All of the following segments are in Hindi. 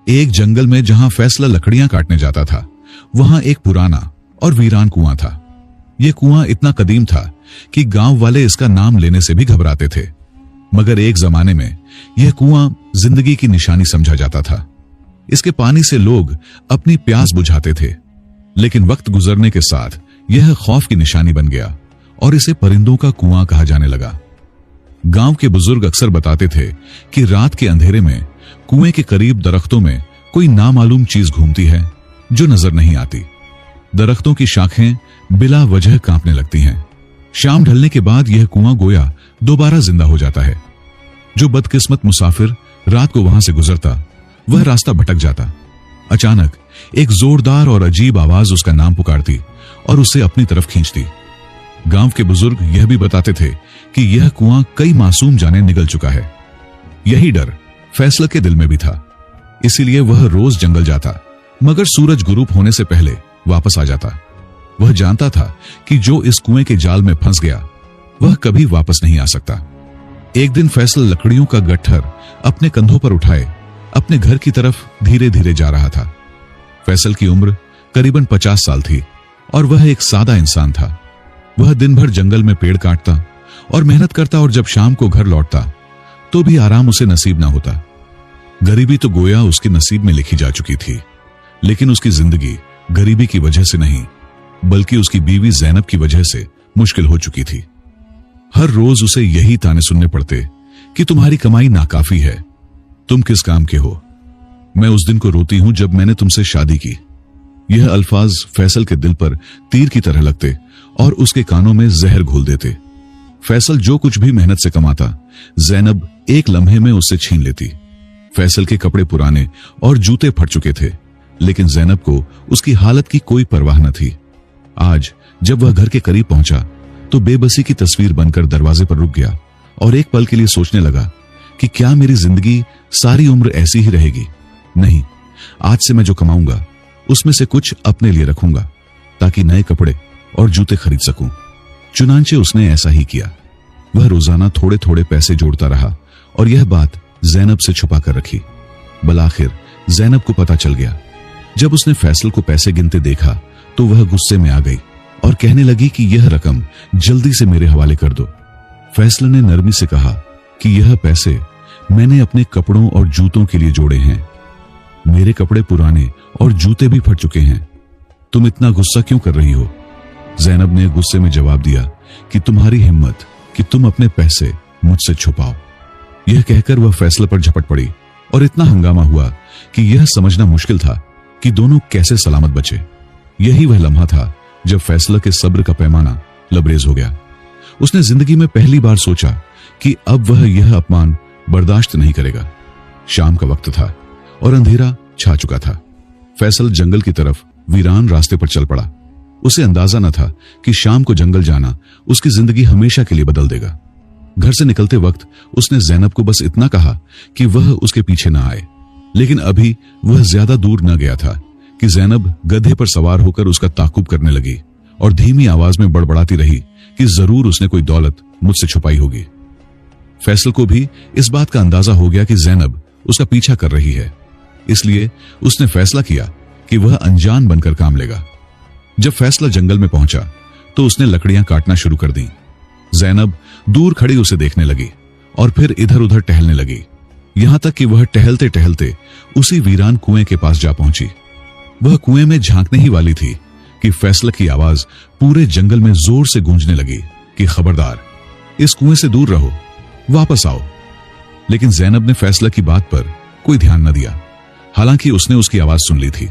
एक जंगल में जहां फैसला लकड़ियां काटने जाता था, वहां एक पुराना और वीरान कुआं था। यह कुआं इतना कदीम था कि गांव वाले इसका नाम लेने से भी घबराते थे। मगर एक जमाने में यह कुआं जिंदगी की निशानी समझा जाता था। इसके पानी से लोग अपनी प्यास बुझाते थे। लेकिन वक्त गुजरने के साथ यह खौफ की निशानी बन गया और इसे परिंदों का कुआं कहा जाने लगा। गांव के बुजुर्ग अक्सर बताते थे कि रात के अंधेरे में कुएं के करीब दरख्तों में कोई नामालूम चीज घूमती है जो नजर नहीं आती। दरख्तों की शाखें बिला वजह कांपने लगती हैं। शाम ढलने के बाद यह कुआं गोया दोबारा जिंदा हो जाता है। जो बदकिस्मत मुसाफिर रात को वहां से गुजरता, वह रास्ता भटक जाता। अचानक एक जोरदार और अजीब आवाज उसका नाम पुकारती और उसे अपनी तरफ खींचती। गांव के बुजुर्ग यह भी बताते थे कि यह कुआं कई मासूम जानें निगल चुका है। यही डर फैसला के दिल में भी था, इसीलिए वह रोज जंगल जाता, मगर सूरज गुरूब होने से पहले वापस आ जाता। वह जानता था कि जो इस कुएं के जाल में फंस गया, वह कभी वापस नहीं आ सकता। एक दिन फैसला लकड़ियों का गट्ठर अपने कंधों पर उठाए अपने घर की तरफ धीरे धीरे जा रहा था। फैसल की उम्र करीबन 50 साल थी और वह एक सादा इंसान था। वह दिन भर जंगल में पेड़ काटता और मेहनत करता, और जब शाम को घर लौटता तो भी आराम उसे नसीब ना होता। गरीबी तो गोया उसके नसीब में लिखी जा चुकी थी, लेकिन उसकी जिंदगी गरीबी की वजह से नहीं, बल्कि उसकी बीवी जैनब की वजह से मुश्किल हो चुकी थी। हर रोज उसे यही ताने सुनने पड़ते कि तुम्हारी कमाई नाकाफी है, तुम किस काम के हो। मैं उस दिन को रोती हूं जब मैंने तुमसे शादी की। यह अल्फाज फैसल के दिल पर तीर की तरह लगते और उसके कानों में जहर घोल देते। फैसल जो कुछ भी मेहनत से कमाता, जैनब एक लम्हे में उससे छीन लेती। फैसल के कपड़े पुराने और जूते फट चुके थे, लेकिन जैनब को उसकी हालत की कोई परवाह न थी। आज जब वह घर के करीब पहुंचा तो बेबसी की तस्वीर बनकर दरवाजे पर रुक गया और एक पल के लिए सोचने लगा कि क्या मेरी जिंदगी सारी उम्र ऐसी ही रहेगी। नहीं, आज से मैं जो कमाऊंगा उसमें से कुछ अपने लिए रखूंगा ताकि नए कपड़े और जूते खरीद सकूं। चुनांचे उसने ऐसा ही किया। वह रोजाना थोड़े थोड़े पैसे जोड़ता रहा और यह बात जैनब से छुपा कर रखी। बलाखिर जैनब को पता चल गया। जब उसने फैसल को पैसे गिनते देखा तो वह गुस्से में आ गई और कहने लगी कि यह रकम जल्दी से मेरे हवाले कर दो। फैसल ने नरमी से कहा कि यह पैसे मैंने अपने कपड़ों और जूतों के लिए जोड़े हैं। मेरे कपड़े पुराने और जूते भी फट चुके हैं, तुम इतना गुस्सा क्यों कर रही हो? जैनब ने गुस्से में जवाब दिया कि तुम्हारी हिम्मत कि तुम अपने पैसे मुझसे छुपाओ। यह कहकर वह फैसल पर झपट पड़ी और इतना हंगामा हुआ कि यह समझना मुश्किल था कि दोनों कैसे सलामत बचे। यही वह लम्हा था जब फैसल के सब्र का पैमाना लबरेज हो गया। उसने जिंदगी में पहली बार सोचा कि अब वह यह अपमान बर्दाश्त नहीं करेगा। शाम का वक्त था और अंधेरा छा चुका था। फैसल जंगल की तरफ वीरान रास्ते पर चल पड़ा। उसे अंदाजा न था कि शाम को जंगल जाना उसकी जिंदगी हमेशा के लिए बदल देगा। घर से निकलते वक्त उसने जैनब को बस इतना कहा कि वह उसके पीछे न आए, लेकिन अभी वह ज्यादा दूर न गया था कि जैनब गधे पर सवार होकर उसका ताकुब करने लगी और धीमी आवाज में बड़बड़ाती रही कि जरूर उसने कोई दौलत मुझसे छुपाई होगी। फैसल को भी इस बात का अंदाजा हो गया कि जैनब उसका पीछा कर रही है, इसलिए उसने फैसला किया कि वह अनजान बनकर काम लेगा। जब फैसला जंगल में पहुंचा तो उसने लकड़ियां काटना शुरू कर दी। जैनब दूर खड़ी उसे देखने लगी और फिर इधर उधर टहलने लगी, यहां तक कि वह टहलते टहलते उसी वीरान कुएं के पास जा पहुंची। वह कुएं में झांकने ही वाली थी कि फैसला की आवाज पूरे जंगल में जोर से गूंजने लगी कि खबरदार, इस कुएं से दूर रहो, वापस आओ। लेकिन जैनब ने फैसला की बात पर कोई ध्यान न दिया, हालांकि उसने उसकी आवाज सुन ली थी।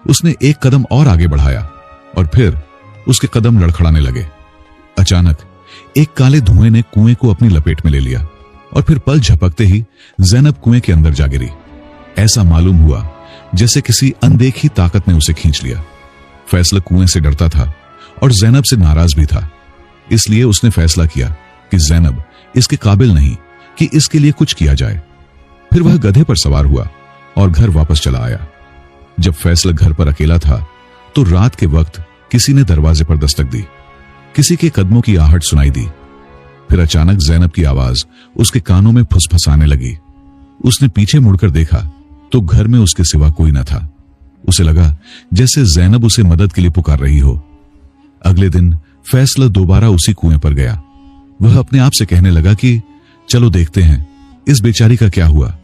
उसने एक कदम और आगे बढ़ाया और फिर उसके कदम लड़खड़ाने लगे। अचानक एक काले धुएं ने कुएं को अपनी लपेट में ले लिया और फिर पल झपकते ही जैनब कुएं के अंदर जा गिरी। ऐसा मालूम हुआ जैसे किसी अनदेखी ताकत ने उसे खींच लिया। फैसला कुएं से डरता था और जैनब से नाराज भी था, इसलिए उसने फैसला किया कि जैनब इसके काबिल नहीं कि इसके लिए कुछ किया जाए। फिर वह गधे पर सवार हुआ और घर वापस चला आया। जब फैसला घर पर अकेला था तो रात के वक्त किसी ने दरवाजे पर दस्तक दी। किसी के कदमों की आहट सुनाई दी। फिर अचानक जैनब की आवाज उसके कानों में फुसफुसाने लगी। उसने पीछे मुड़कर देखा तो घर में उसके सिवा कोई न था। उसे लगा जैसे जैनब उसे मदद के लिए पुकार रही हो। अगले दिन फैसल दोबारा उसी कुएं पर गया। वह अपने आप से कहने लगा कि चलो देखते हैं इस बेचारी का क्या हुआ।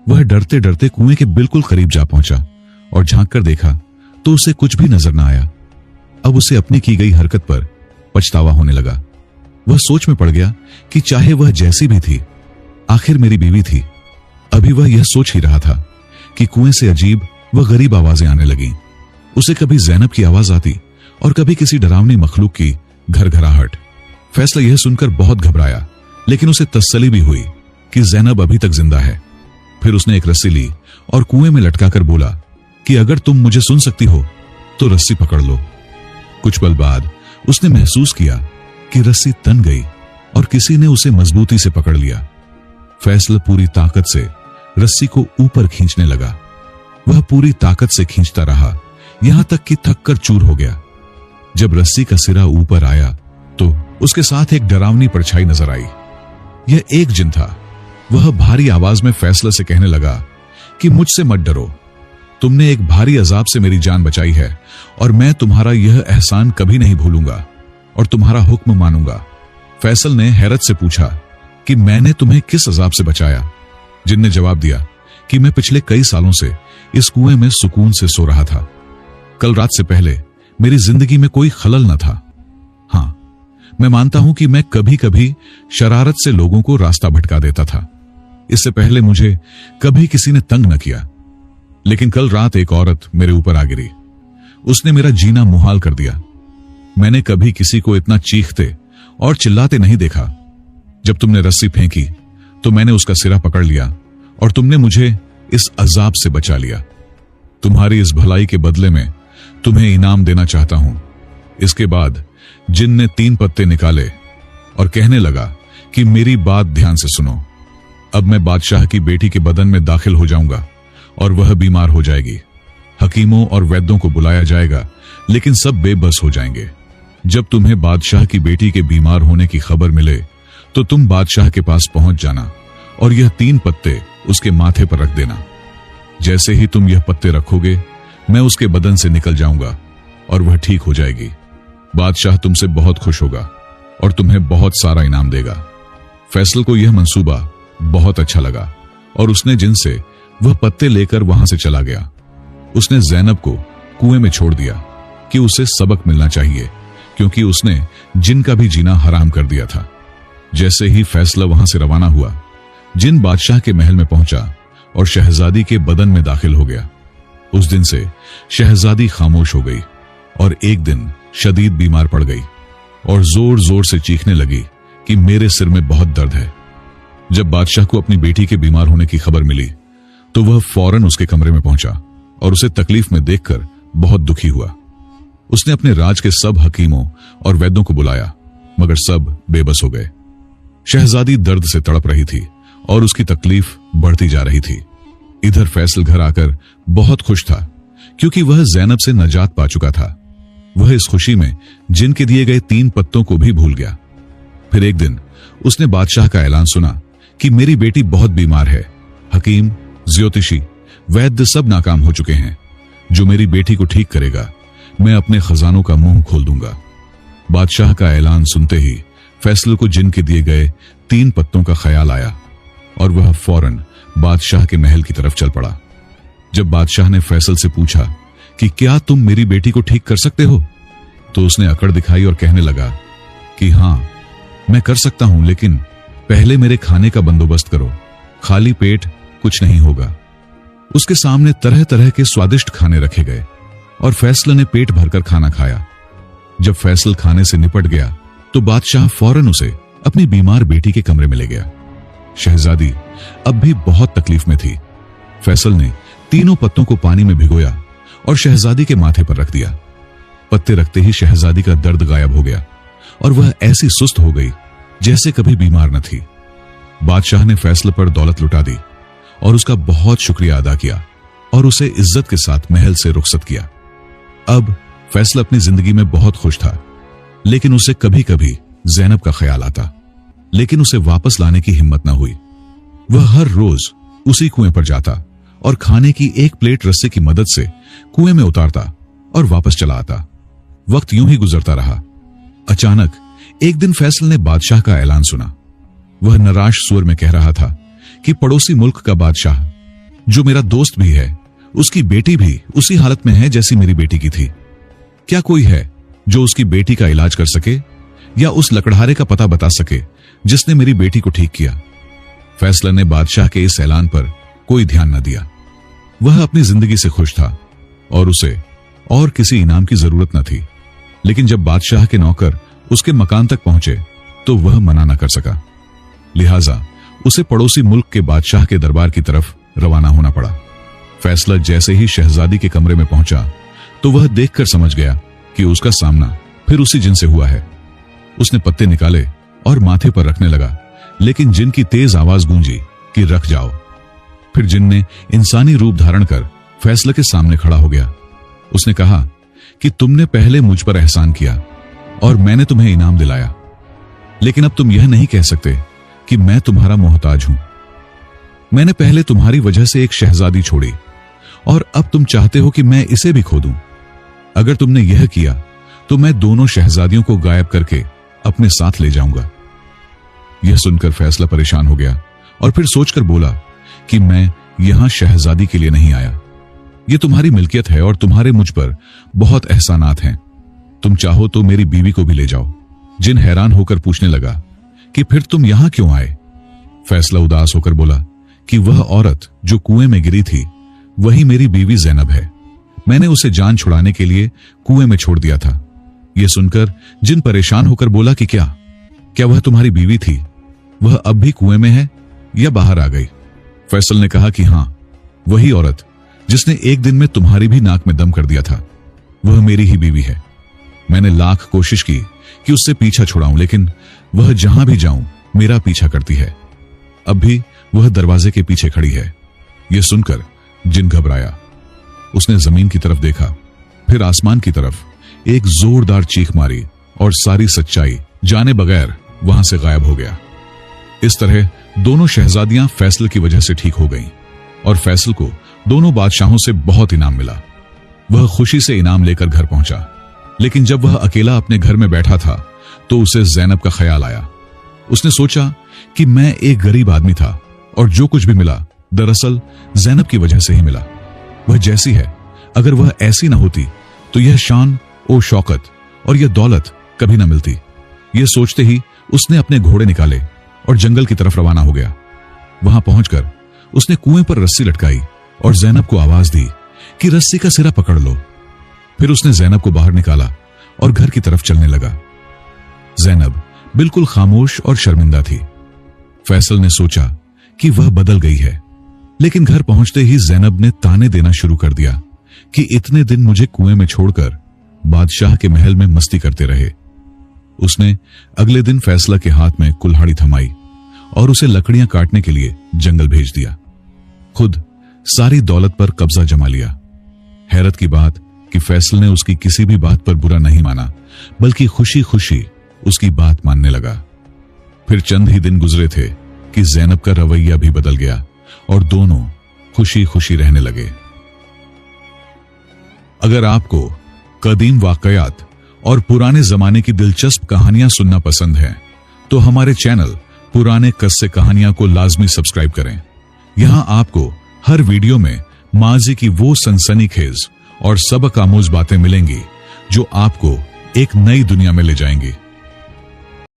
वह डरते डरते कुएं के बिल्कुल करीब जा पहुंचा और झांक कर देखा तो उसे कुछ भी नजर न आया। अब उसे अपनी की गई हरकत पर पछतावा होने लगा। वह सोच में पड़ गया कि चाहे वह जैसी भी थी, आखिर मेरी बीवी थी। अभी वह यह सोच ही रहा था कि कुएं से अजीब व गरीब आवाजें आने लगीं। उसे कभी जैनब की आवाज आती और कभी किसी डरावनी मखलूक की घरघराहट। फैसला यह सुनकर बहुत घबराया, लेकिन उसे तसल्ली भी हुई कि जैनब अभी तक जिंदा है। फिर उसने एक रस्सी ली और कुएं में लटकाकर बोला कि अगर तुम मुझे सुन सकती हो तो रस्सी पकड़ लो। कुछ पल बाद उसने महसूस किया कि रस्सी तन गई और किसी ने उसे मजबूती से पकड़ लिया। फैसल पूरी ताकत से रस्सी को ऊपर खींचने लगा। वह पूरी ताकत से खींचता रहा, यहां तक कि थक कर चूर हो गया। जब रस्सी का सिरा ऊपर आया तो उसके साथ एक डरावनी परछाई नजर आई। यह एक जिन था। वह भारी आवाज में फैसला से कहने लगा कि मुझसे मत डरो, तुमने एक भारी अजाब से मेरी जान बचाई है और मैं तुम्हारा यह एहसान कभी नहीं भूलूंगा और तुम्हारा हुक्म मानूंगा। फैसल ने हैरत से पूछा कि मैंने तुम्हें किस अजाब से बचाया? जिन ने जवाब दिया कि मैं पिछले कई सालों से इस कुएं में सुकून से सो रहा था। कल रात से पहले मेरी जिंदगी में कोई खलल न था। हां, मैं मानता हूं कि मैं कभी कभी शरारत से लोगों को रास्ता भटका देता था। इससे पहले मुझे कभी किसी ने तंग न किया, लेकिन कल रात एक औरत मेरे ऊपर आ गिरी। उसने मेरा जीना मुहाल कर दिया। मैंने कभी किसी को इतना चीखते और चिल्लाते नहीं देखा। जब तुमने रस्सी फेंकी तो मैंने उसका सिरा पकड़ लिया और तुमने मुझे इस अजाब से बचा लिया। तुम्हारी इस भलाई के बदले में तुम्हें इनाम देना चाहता हूं। इसके बाद जिन ने 3 पत्ते निकाले और कहने लगा कि मेरी बात ध्यान से सुनो। अब मैं बादशाह की बेटी के बदन में दाखिल हो जाऊंगा और वह बीमार हो जाएगी। हकीमों और वैद्यों को बुलाया जाएगा, लेकिन सब बेबस हो जाएंगे। जब तुम्हें बादशाह की बेटी के बीमार होने की खबर मिले तो तुम बादशाह के पास पहुंच जाना और यह 3 पत्ते उसके माथे पर रख देना। जैसे ही तुम यह पत्ते रखोगे, मैं उसके बदन से निकल जाऊंगा और वह ठीक हो जाएगी। बादशाह तुमसे बहुत खुश होगा और तुम्हें बहुत सारा इनाम देगा। फैसल को यह मंसूबा बहुत अच्छा लगा और उसने जिन से वह पत्ते लेकर वहां से चला गया। उसने जैनब को कुएं में छोड़ दिया कि उसे सबक मिलना चाहिए, क्योंकि उसने जिन का भी जीना हराम कर दिया था। जैसे ही फैसला वहां से रवाना हुआ, जिन बादशाह के महल में पहुंचा और शहजादी के बदन में दाखिल हो गया। उस दिन से शहजादी खामोश हो गई और एक दिन शदीद बीमार पड़ गई और जोर जोर से चीखने लगी कि मेरे सिर में बहुत दर्द है। जब बादशाह को अपनी बेटी के बीमार होने की खबर मिली तो वह फौरन उसके कमरे में पहुंचा और उसे तकलीफ में देखकर बहुत दुखी हुआ। उसने अपने राज के सब हकीमों और वैद्यों को बुलाया, मगर सब बेबस हो गए। शहजादी दर्द से तड़प रही थी और उसकी तकलीफ बढ़ती जा रही थी। इधर फैसल घर आकर बहुत खुश था, क्योंकि वह जैनब से नजात पा चुका था। वह इस खुशी में जिन के दिए गए 3 पत्तों को भी भूल गया। फिर एक दिन उसने बादशाह का ऐलान सुना कि मेरी बेटी बहुत बीमार है। हकीम, ज्योतिषी, वैद्य सब नाकाम हो चुके हैं। जो मेरी बेटी को ठीक करेगा, मैं अपने खजानों का मुंह खोल दूंगा। बादशाह का ऐलान सुनते ही फैसल को जिन के दिए गए 3 पत्तों का ख्याल आया और वह फौरन बादशाह के महल की तरफ चल पड़ा। जब बादशाह ने फैसल से पूछा कि क्या तुम मेरी बेटी को ठीक कर सकते हो, तो उसने अकड़ दिखाई और कहने लगा कि हां, मैं कर सकता हूं, लेकिन पहले मेरे खाने का बंदोबस्त करो। खाली पेट कुछ नहीं होगा। उसके सामने तरह तरह के स्वादिष्ट खाने रखे गए और फैसल ने पेट भरकर खाना खाया। जब फैसल खाने से निपट गया तो बादशाह फौरन उसे अपनी बीमार बेटी के कमरे में ले गया। शहजादी अब भी बहुत तकलीफ में थी। फैसल ने 3 पत्तों को पानी में भिगोया और शहजादी के माथे पर रख दिया। पत्ते रखते ही शहजादी का दर्द गायब हो गया और वह ऐसी सुस्त हो गई जैसे कभी बीमार न थी। बादशाह ने फैसल पर दौलत लुटा दी और उसका बहुत शुक्रिया अदा किया और उसे इज्जत के साथ महल से रुखसत किया। अब फैसल अपनी जिंदगी में बहुत खुश था, लेकिन उसे कभी कभी जैनब का ख्याल आता, लेकिन उसे वापस लाने की हिम्मत न हुई। वह हर रोज उसी कुएं पर जाता और खाने की एक प्लेट रस्से की मदद से कुएं में उतारता और वापस चला आता। वक्त यूं ही गुजरता रहा। अचानक एक दिन फैसल ने बादशाह का ऐलान सुना। वह निराश स्वर में कह रहा था कि पड़ोसी मुल्क का बादशाह, जो मेरा दोस्त भी है, उसकी बेटी भी उसी हालत में है जैसी मेरी बेटी की थी। क्या कोई है जो उसकी बेटी का इलाज कर सके या उस लकड़हारे का पता बता सके जिसने मेरी बेटी को ठीक किया? फैसल ने बादशाह के इस ऐलान पर कोई ध्यान न दिया। वह अपनी जिंदगी से खुश था और उसे और किसी इनाम की जरूरत न थी। लेकिन जब बादशाह के नौकर उसके मकान तक पहुंचे तो वह मना न कर सका। लिहाजा उसे पड़ोसी मुल्क के बादशाह के दरबार की तरफ रवाना होना पड़ा। फैसल जैसे ही शहजादी के कमरे में पहुंचा तो वह देखकर समझ गया कि उसका सामना फिर उसी जिन से हुआ है। उसने पत्ते निकाले और माथे पर रखने लगा, लेकिन जिन की तेज आवाज गूंजी कि रख जाओ। फिर जिन ने इंसानी रूप धारण कर फैसल के सामने खड़ा हो गया। उसने कहा कि तुमने पहले मुझ पर एहसान किया और मैंने तुम्हें इनाम दिलाया, लेकिन अब तुम यह नहीं कह सकते कि मैं तुम्हारा मोहताज हूं। मैंने पहले तुम्हारी वजह से एक शहजादी छोड़ी और अब तुम चाहते हो कि मैं इसे भी खो दूं। अगर तुमने यह किया तो मैं दोनों शहजादियों को गायब करके अपने साथ ले जाऊंगा। यह सुनकर फैसला परेशान हो गया और फिर सोचकर बोला कि मैं यहां शहजादी के लिए नहीं आया। यह तुम्हारी मिल्कियत है और तुम्हारे मुझ पर बहुत एहसानात हैं। तुम चाहो तो मेरी बीवी को भी ले जाओ। जिन हैरान होकर पूछने लगा कि फिर तुम यहां क्यों आए? फैसला उदास होकर बोला कि वह औरत जो कुएं में गिरी थी वही मेरी बीवी जैनब है। मैंने उसे जान छुड़ाने के लिए कुएं में छोड़ दिया था। यह सुनकर जिन परेशान होकर बोला कि क्या वह तुम्हारी बीवी थी? वह अब भी कुएं में है या बाहर आ गई? फैसल ने कहा कि हां, वही औरत जिसने एक दिन में तुम्हारी भी नाक में दम कर दिया था, वह मेरी ही बीवी है। मैंने लाख कोशिश की कि उससे पीछा छुड़ाऊं, लेकिन वह जहां भी जाऊं मेरा पीछा करती है। अब भी वह दरवाजे के पीछे खड़ी है। यह सुनकर जिन घबराया। उसने जमीन की तरफ देखा, फिर आसमान की तरफ, एक जोरदार चीख मारी और सारी सच्चाई जाने बगैर वहां से गायब हो गया। इस तरह दोनों शहजादियां फैसल की वजह से ठीक हो गईं और फैसल को दोनों बादशाहों से बहुत इनाम मिला। वह खुशी से इनाम लेकर घर पहुंचा, लेकिन जब वह अकेला अपने घर में बैठा था तो उसे जैनब का ख्याल आया। उसने सोचा कि मैं एक गरीब आदमी था और जो कुछ भी मिला दरअसल जैनब की वजह से ही मिला। वह जैसी है, अगर वह ऐसी न होती तो यह शान और शौकत और यह दौलत कभी न मिलती। यह सोचते ही उसने अपने घोड़े निकाले और जंगल की तरफ रवाना हो गया। वहां पहुंचकर उसने कुएं पर रस्सी लटकाई और जैनब को आवाज दी कि रस्सी का सिरा पकड़ लो। फिर उसने जैनब को बाहर निकाला और घर की तरफ चलने लगा। जैनब बिल्कुल खामोश और शर्मिंदा थी। फैसल ने सोचा कि वह बदल गई है, लेकिन घर पहुंचते ही जैनब ने ताने देना शुरू कर दिया कि इतने दिन मुझे कुएं में छोड़कर बादशाह के महल में मस्ती करते रहे। उसने अगले दिन फैसला के हाथ में कुल्हाड़ी थमाई और उसे लकड़ियां काटने के लिए जंगल भेज दिया। खुद सारी दौलत पर कब्जा जमा लिया। हैरत की बात कि फैसल ने उसकी किसी भी बात पर बुरा नहीं माना, बल्कि खुशी खुशी उसकी बात मानने लगा। फिर चंद ही दिन गुजरे थे कि जैनब का रवैया भी बदल गया और दोनों खुशी खुशी रहने लगे। अगर आपको कदीम वाकयात और पुराने जमाने की दिलचस्प कहानियां सुनना पसंद है तो हमारे चैनल पुराने किस्से कहानियां को लाजमी सब्सक्राइब करें। यहां आपको हर वीडियो में माजी की वो सनसनीखेज और सबक आमूज बातें मिलेंगी जो आपको एक नई दुनिया में ले जाएंगी।